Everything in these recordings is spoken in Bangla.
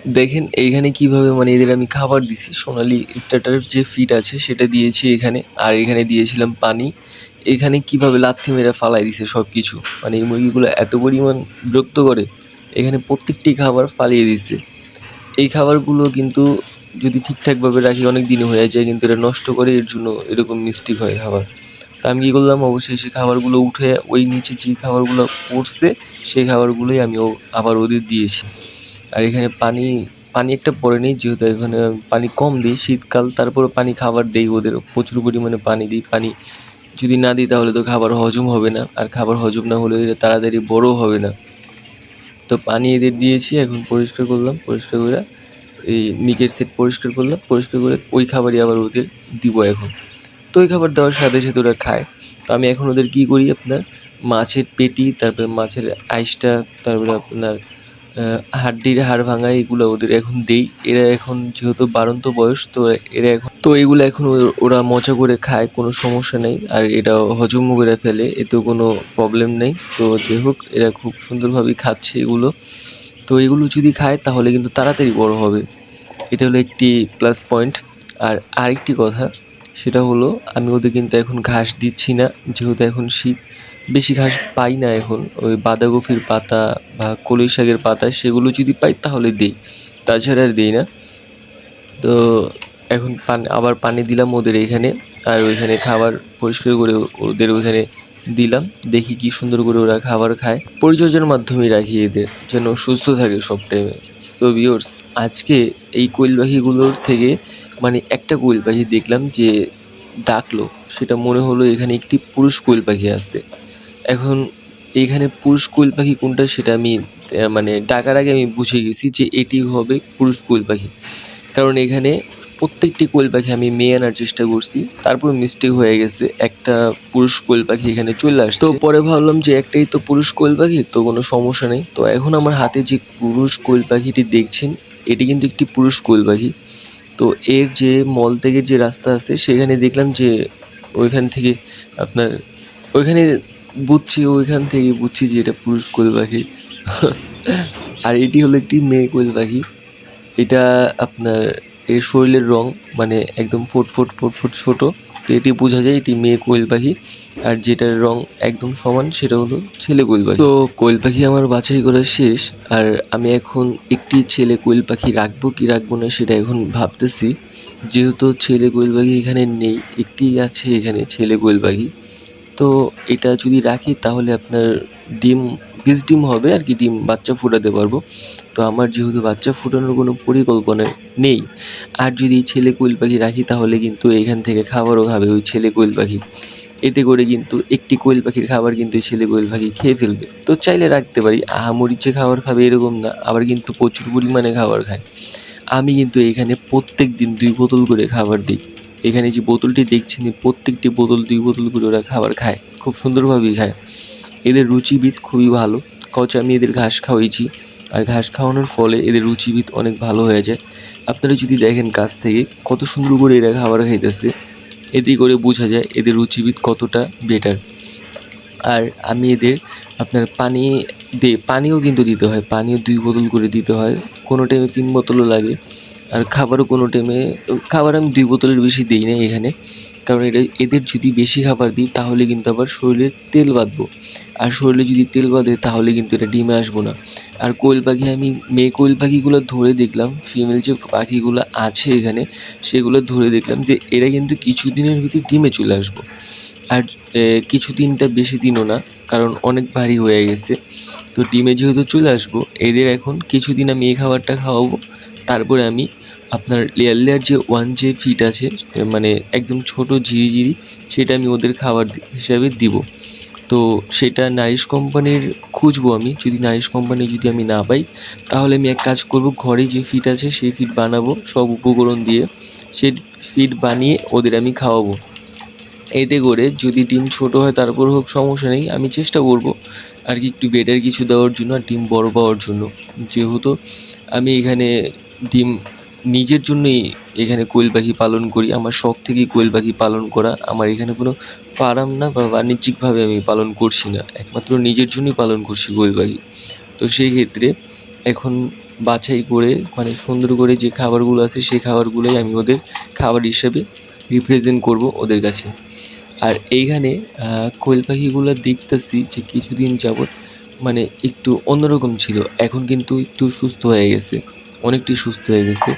দেখেন এইখানে কিভাবে মানে এদের আমি খাবার দিছি। সোনালী স্টার্টার যে ফিড আছে সেটা দিয়েছি এখানে, আর এখানে দিয়েছিলাম পানি। এখানে কিভাবে লাথি মেরে ফালাই দিছে সবকিছু। মানে এই মুরগিগুলো এত পরিমাণ বিরক্ত করে, এখানে প্রত্যেকটি খাবার ফালিয়ে দিছে। এই খাবারগুলো কিন্তু যদি ঠিকঠাকভাবে রাখি অনেক দিন হয়ে যায়, কিন্তু এরা নষ্ট করে, এর জন্য এরকম মিস্টেক হয় খাবার। তো আমি কি করলাম, অবশ্যই সেই খাবারগুলো উঠে ওই নিচে যে খাবারগুলো পড়ছে সেই খাবারগুলোই আমি আবার ওদের দিয়েছি। আর এখানে পানি পানি একটা পড়েনি, যেহেতু এখানে পানি কম দিই শীতকাল, তারপরে পানি খাবার দেই ওদের, প্রচুর পরিমাণে পানি দিই। পানি যদি না দিই তাহলে তো খাবার হজম হবে না, আর খাবার হজম না হলে এরা তাড়াতাড়ি বড় হবে না। তো পানি এদের দিয়েছি, এখন পরিষ্কার করলাম, পরিষ্কার করে এই নিচের সেট পরিষ্কার করলাম, পরিষ্কার করে ওই খাবারই আবার ওদের দিব এখন। তো ওই খাবার দেওয়ার সাথে সাথে ওরা খায়। তো আমি এখন ওদের কি করি, আপনার মাছের পেটি, তারপরে মাছের আইসটা, তারপরে আপনার হাড্ডির হাড় ভাঙা, এগুলো ওদের এখন দেই। এরা এখন যেহেতু বাড়ন্ত বয়স, তো এরা এখন তো এগুলো এখন ওরা মজা করে খায়, কোনো সমস্যা নেই। আর এটা হজমও করে ফেলে, এতেও কোনো প্রবলেম নেই। তো যাই হোক, এরা খুব সুন্দরভাবেই খাচ্ছে এগুলো। তো এগুলো যদি খায় তাহলে কিন্তু তাড়াতাড়ি বড় হবে। এটা হলো একটি প্লাস পয়েন্ট। আর আরেকটি কথা, সেটা হলো আমি ওদের কিন্তু এখন ঘাস দিচ্ছি না, যেহেতু এখন শীত, বেশি ঘাস পাই না এখন। ওই বাঁধাকপির পাতা বা কলই শাকের পাতা সেগুলো যদি পাই তাহলে দিই, তাছাড়া আর দিই না। তো এখন আবার পানি দিলাম ওদের এইখানে, আর ওইখানে খাবার পরিষ্কার করে ওদের ওইখানে দিলাম। দেখি কি সুন্দর করে ওরা খাবার খায়। পরিচর্যার মাধ্যমেই রাখি এদের, যেন সুস্থ থাকে সব টাইমে। সো ভিউয়ার্স, আজকে এই কোয়েল পাখিগুলোর থেকে মানে একটা কোয়েল পাখি দেখলাম যে ডাকলো, সেটা মনে হলো এখানে একটি পুরুষ কোয়েল পাখি আছে। এখন এইখানে পুরুষ কোয়েল পাখি কোনটা সেটা আমি মানে ডাকার আগে আমি বুঝে গেছি যে এটি হবে পুরুষ কোয়েল পাখি। কারণ এখানে প্রত্যেকটি কোয়েল পাখি আমি মেয়ে আনার চেষ্টা করছি, তারপর মিস্টেক হয়ে গেছে, একটা পুরুষ কোয়েল পাখি এখানে চলে আসছে। তো পরে ভাবলাম যে একটাই তো পুরুষ কোয়েল পাখি, তো কোনো সমস্যা নেই। তো এখন আমার হাতে যে পুরুষ কোয়েল পাখিটি দেখছেন, এটি কিন্তু একটি পুরুষ কোয়েল পাখি। তো এর যে মল থেকে যে রাস্তা আছে সেখানে দেখলাম যে ওইখান থেকে আপনার ওইখানে ওইখান থেকে বুঝছি যে এটা পুরুষ কোয়েল পাখি। আর এটি হলো একটি মেয়ে কোয়েল পাখি। এটা আপনার এর শরীরের রং মানে একদম ফুট ছোট। তো এটি বোঝা যায় এটি মেয়ে কোয়েল পাখি। আর যেটার রং একদম সমান সেটা হলো ছেলে কোয়েল পাখি। তো কোয়েল পাখি আমার বাছাই করা শেষ। আর আমি এখন একটি ছেলে কোয়েল পাখি রাখবো কি রাখবো না সেটা এখন ভাবতেছি। যেহেতু ছেলে কোয়েল পাখি এখানে নেই, একটি আছে এখানে ছেলে কোয়েল পাখি। তো এটা যদি রাখি তাহলে আপনার ডিম, বীজ ডিম হবে আর কি, ডিম বাচ্চা ফোটাতে পারবো। তো আমার যেহেতু বাচ্চা ফোটানোর কোনো পরিকল্পনা নেই, আর যদি ছেলে কোয়েল পাখি রাখি তাহলে কিন্তু এখান থেকে খাবারও খাবে ওই ছেলে কোয়েল পাখি। এতে করে কিন্তু একটি কোয়েল পাখির খাবার কিন্তু ছেলে কোয়েল পাখি খেয়ে ফেলবে। তো চাইলে রাখতে পারি, আহামরি যে খাবার খাবে এরকম না, আবার কিন্তু প্রচুর পরিমাণে খাবার খায়। আমি কিন্তু এখানে প্রত্যেক দিন 2 বোতল করে খাবার দিই। এখানে যে বোতলটি দেখছেন, এই প্রত্যেকটি বোতল 2 বোতল করে ওরা খাবার খায়। খুব সুন্দরভাবেই খায়। এদের রুচিবিদ খুবই ভালো। আমি এদের ঘাস খাওয়াইছি। আর ঘাস খাওয়ানোর ফলে এদের রুচিবিদ অনেক ভালো হয়ে যায়। আপনারা যদি দেখেন কাছ থেকে কত সুন্দর করে এরা খাবার খাইতেছে, এতে করে বোঝা যায় এদের রুচিবিদ কতটা বেটার। আর আমি এদের আপনার পানিও কিন্তু দিতে হয়। পানিও 2 বোতল করে দিতে হয়। কোনো টাইমে 3 বোতলও লাগে। আর খাবারও কোনো টাইমে, খাবার আমি 2 বোতলের বেশি দেই না এখানে। কারণ এদের যদি বেশি খাবার দিই তাহলে কিন্তু আবার শরীরে তেল বাঁধবো। আর শরীরে যদি তেল বাঁধে তাহলে কিন্তু এটা ডিমে আসবো না। আর কোয়েল পাখি, আমি মেয়ে কোয়েল পাখিগুলো ধরে দেখলাম, ফিমেল যে পাখিগুলো আছে এখানে সেগুলো ধরে দেখলাম যে এরা কিন্তু কিছুদিনের ভিতরে ডিমে চলে আসবো। আর কিছুদিনটা বেশি দিনও না, কারণ অনেক ভারী হয়ে গেছে। তো ডিমে যেহেতু চলে আসবো, এদের এখন কিছুদিন আমি এই খাবারটা খাওয়াবো। তারপরে আমি আপনার লেয়ার যে 1 যে ফিড আছে, মানে একদম ছোট ঝিরিঝিরি, সেটা আমি ওদের খাবার হিসাবে দিব। তো সেটা নারিশ কোম্পানির খুঁজবো আমি। যদি নারিশ কোম্পানি যদি আমি না পাই, তাহলে আমি এক কাজ করব, ঘরে যে ফিড আছে সেই ফিড বানাবো সব উপকরণ দিয়ে। সেই ফিড বানিয়ে ওদের আমি খাওয়াবো। এতে করে যদি ডিম ছোট হয় তারপর হোক, সমস্যা নেই। আমি চেষ্টা করব আর কি একটু বেটার কিছু দেওয়ার জন্য আর ডিম বড় পাওয়ার জন্য। যেহেতু আমি এখানে ডিম নিজের জন্যই এখানে কোয়েল পাখি পালন করি। আমার শখ থেকেই কোয়েল পাখি পালন করা। আমার এখানে কোনো ফার্ম না বা বাণিজ্যিকভাবে আমি পালন করছি না। একমাত্র নিজের জন্যই পালন করছি কোয়েল পাখি। তো সেই ক্ষেত্রে এখন বাছাই করে মানে সুন্দর করে যে খাবারগুলো আছে সেই খাবারগুলোই আমি ওদের খাবার হিসেবে রিপ্রেজেন্ট করব ওদের কাছে। আর এইখানে কোয়েল পাখিগুলো দেখতেছি যে কিছুদিন যাবৎ মানে একটু অন্যরকম ছিল, এখন কিন্তু একটু সুস্থ হয়ে গেছে, অনেকটাই সুস্থ হয়ে গেছে।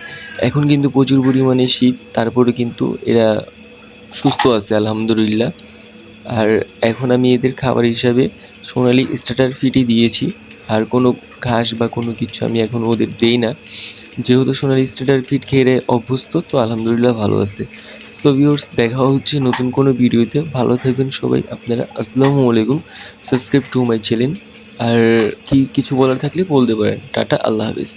এখন কিন্তু প্রচুর পরিমাণে শীত, তারপরে কিন্তু এরা সুস্থ আছে আলহামদুলিল্লাহ। আর এখন আমি এদের খাবার হিসাবে সোনালি স্টার্টার ফিডই দিয়েছি, আর কোনো ঘাস বা কোনো কিছু আমি এখন ওদের দেই না, যেহেতু সোনালি স্টার্টার ফিড খেয়ে এরা অভ্যস্ত, তো আলহামদুলিল্লাহ ভালো আছে। সো ভিউয়ার্স, দেখা হচ্ছে নতুন কোনো ভিডিওতে। ভালো থাকবেন সবাই আপনারা। আসসালামু আলাইকুম। Subscribe to my channel. আর কি কিছু বলার থাকলে বলতে পারেন। টাটা, আল্লাহ হাফেজ।